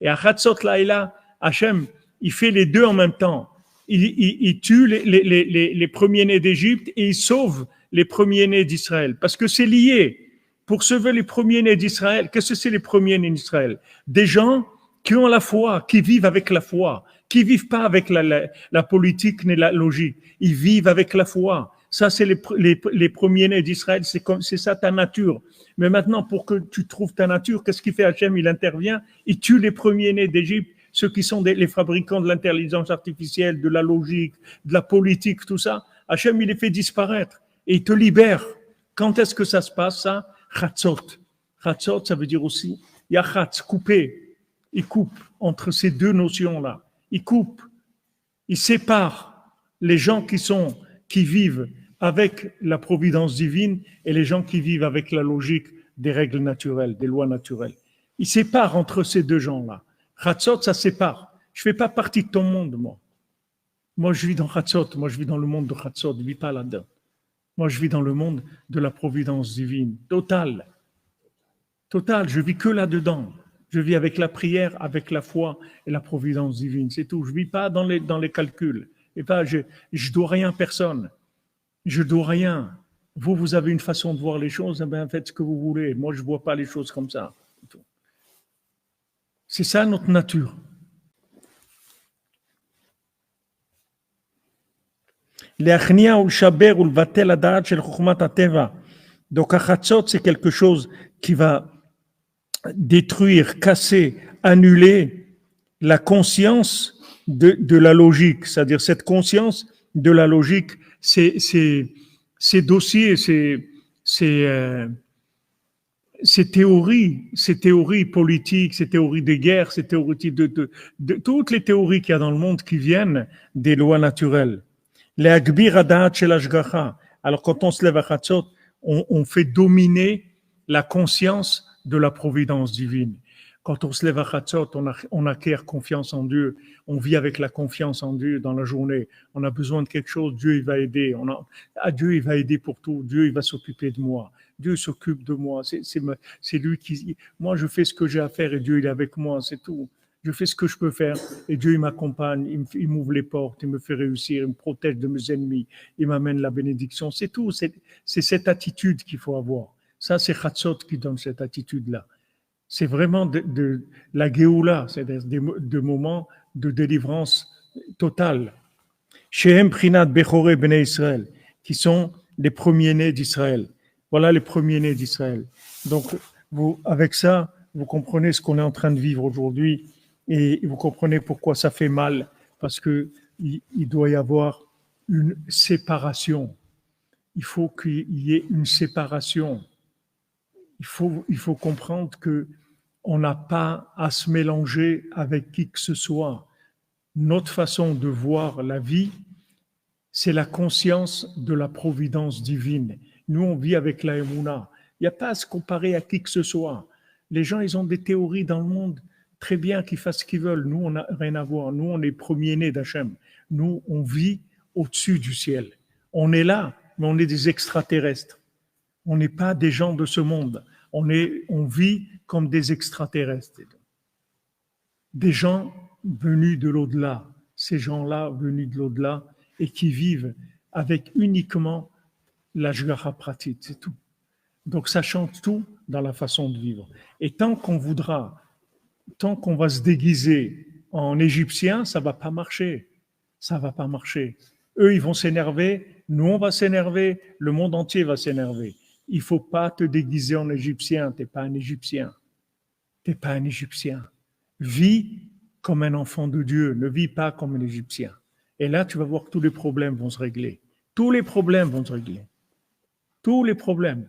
Et à Chatzot Laïla, Hachem, il fait les deux en même temps. Il tue les premiers-nés d'Égypte et il sauve les premiers-nés d'Israël. Parce que c'est lié. Pour sauver les premiers-nés d'Israël, qu'est-ce que c'est les premiers-nés d'Israël? Des gens qui ont la foi, qui vivent avec la foi, qui vivent pas avec la politique ni la logique. Ils vivent avec la foi. Ça, c'est les premiers-nés d'Israël. C'est ça ta nature. Mais maintenant, pour que tu trouves ta nature, qu'est-ce qu'il fait Hachem? Il intervient. Il tue les premiers-nés d'Égypte, ceux qui sont les fabricants de l'intelligence artificielle, de la logique, de la politique, tout ça. Hachem, il les fait disparaître. Et il te libère. Quand est-ce que ça se passe, ça? Chatzot. Chatzot, ça veut dire aussi, yachatz, couper. Il coupe entre ces deux notions-là. Il coupe. Il sépare les gens qui vivent avec la providence divine et les gens qui vivent avec la logique des règles naturelles, des lois naturelles. Il sépare entre ces deux gens-là. Chatzot, ça sépare. Je ne fais pas partie de ton monde, moi. Moi, je vis dans Chatzot. Moi, je vis dans le monde de Chatzot. Je ne vis pas là-dedans. Moi, je vis dans le monde de la providence divine. Total. Total. Je vis que là-dedans. Je vis avec la prière, avec la foi et la providence divine. C'est tout. Je ne vis pas dans les calculs. Et pas, je dois rien à personne. Je dois rien. Vous avez une façon de voir les choses, eh bien, faites ce que vous voulez. Moi, je ne vois pas les choses comme ça. C'est ça notre nature. Donc, Achatzot, c'est quelque chose qui va détruire, casser, annuler la conscience de la logique. C'est-à-dire, cette conscience de la logique, ces dossiers, ces théories politiques, ces théories de guerre, ces théories de toutes les théories qu'il y a dans le monde qui viennent des lois naturelles. Alors, quand on se lève à Chatzot, on fait dominer la conscience de la providence divine. Quand on se lève à Chatzot, on acquiert confiance en Dieu. On vit avec la confiance en Dieu dans la journée. On a besoin de quelque chose, Dieu il va aider. Dieu il va aider pour tout. Dieu il va s'occuper de moi. Dieu s'occupe de moi. C'est lui qui. Moi je fais ce que j'ai à faire et Dieu il est avec moi. C'est tout. Je fais ce que je peux faire et Dieu il m'accompagne. Il m'ouvre les portes, il me fait réussir, il me protège de mes ennemis, il m'amène la bénédiction. C'est tout. C'est cette attitude qu'il faut avoir. Ça c'est Chatzot qui donne cette attitude-là. C'est vraiment de la Géoula, c'est-à-dire des moments de délivrance totale. Shehem Prinat Bechoré Bnei Israël, qui sont les premiers-nés d'Israël. Voilà les premiers-nés d'Israël. Donc, avec ça, vous comprenez ce qu'on est en train de vivre aujourd'hui et vous comprenez pourquoi ça fait mal, parce qu'il doit y avoir une séparation. Il faut qu'il y ait une séparation. Il faut comprendre que on n'a pas à se mélanger avec qui que ce soit. Notre façon de voir la vie, c'est la conscience de la providence divine. Nous, on vit avec la Emouna. Il n'y a pas à se comparer à qui que ce soit. Les gens, ils ont des théories dans le monde. Très bien qu'ils fassent ce qu'ils veulent. Nous, on n'a rien à voir. Nous, on est premiers-nés d'Hachem. Nous, on vit au-dessus du ciel. On est là, mais on est des extraterrestres. On n'est pas des gens de ce monde. On vit comme des extraterrestres. Des gens venus de l'au-delà. Ces gens-là venus de l'au-delà et qui vivent avec uniquement la Shgacha Pratit, c'est tout. Donc ça change tout dans la façon de vivre. Et tant qu'on va se déguiser en égyptien, ça va pas marcher. Ça va pas marcher. Eux, ils vont s'énerver, nous, on va s'énerver, le monde entier va s'énerver. Il ne faut pas te déguiser en égyptien, tu n'es pas un égyptien. Tu n'es pas un égyptien. Vis comme un enfant de Dieu, ne vis pas comme un égyptien. Et là, tu vas voir que tous les problèmes vont se régler. Tous les problèmes vont se régler. Tous les problèmes.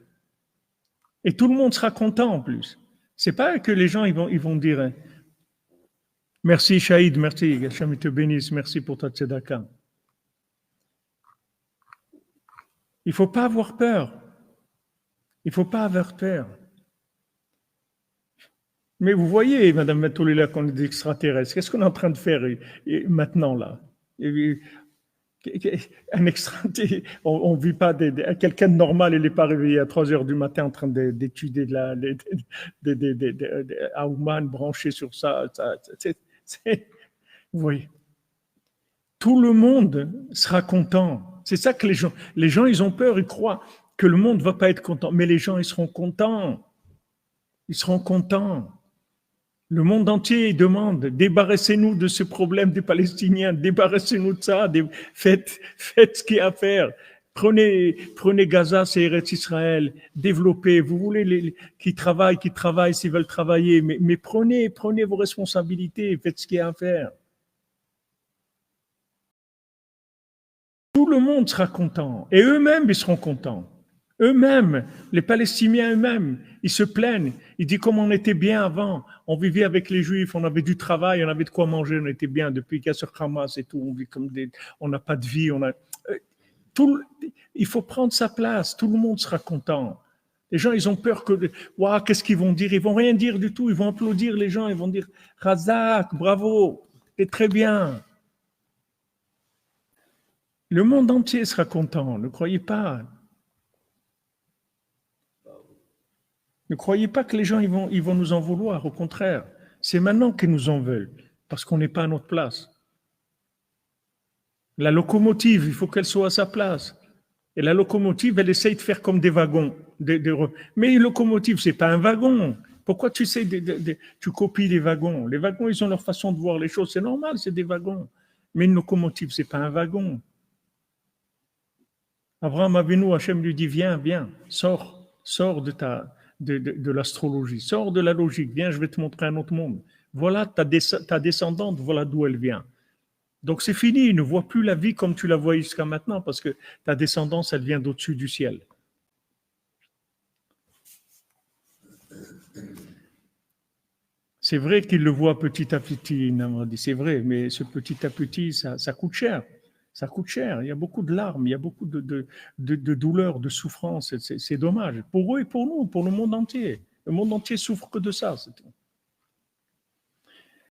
Et tout le monde sera content en plus. C'est pas que les gens ils vont dire merci Shahid, merci, Hachem te bénisse, merci pour ta tzedaka. Il ne faut pas avoir peur. Il ne faut pas avoir peur. Mais vous voyez, Madame Matoulila, qu'on est des extraterrestres. Qu'est-ce qu'on est en train de faire maintenant là? Un extra, on ne vit pas quelqu'un de normal, il n'est pas réveillé à 3 heures du matin en train d'étudier Aumann branché sur ça. Oui. Tout le monde sera content. C'est ça que les gens, ils ont peur, ils croient que le monde ne va pas être content. Mais les gens, ils seront contents. Ils seront contents. Le monde entier demande, débarrassez-nous de ce problème des Palestiniens, débarrassez-nous de ça, faites ce qu'il y a à faire. Prenez Gaza, c'est Eretz Israël, développez. Vous voulez qui travaillent s'ils veulent travailler, mais prenez vos responsabilités, faites ce qu'il y a à faire. Tout le monde sera content et eux-mêmes ils seront contents. Eux-mêmes, les Palestiniens eux-mêmes, ils se plaignent. Ils disent comme on était bien avant. On vivait avec les Juifs, on avait du travail, on avait de quoi manger, on était bien. Depuis qu'il y a ce Hamas et tout, on vit comme on n'a pas de vie. Il faut prendre sa place. Tout le monde sera content. Les gens, ils ont peur que, qu'est-ce qu'ils vont dire? Ils vont rien dire du tout. Ils vont applaudir les gens. Ils vont dire, Razak, bravo, c'est très bien. Le monde entier sera content. Ne croyez pas. Ne croyez pas que les gens ils vont nous en vouloir. Au contraire, c'est maintenant qu'ils nous en veulent parce qu'on n'est pas à notre place. La locomotive, il faut qu'elle soit à sa place. Et la locomotive, elle essaye de faire comme des wagons. Mais une locomotive, c'est pas un wagon. Pourquoi tu tu copies les wagons? Les wagons, ils ont leur façon de voir les choses. C'est normal, c'est des wagons. Mais une locomotive, c'est pas un wagon. Abraham Avinu, Hachem lui dit, viens, sors de l'astrologie, sors de la logique, viens, je vais te montrer un autre monde. Voilà ta descendante, voilà d'où elle vient. Donc c'est fini, ne vois plus la vie comme tu la voyais jusqu'à maintenant, parce que ta descendance, elle vient d'au-dessus du ciel. C'est vrai qu'il le voit petit à petit, c'est vrai, mais ce petit à petit, ça coûte cher. Ça coûte cher. Il y a beaucoup de larmes, il y a beaucoup de douleurs, de souffrances. C'est dommage. Pour eux et pour nous, pour le monde entier. Le monde entier souffre que de ça.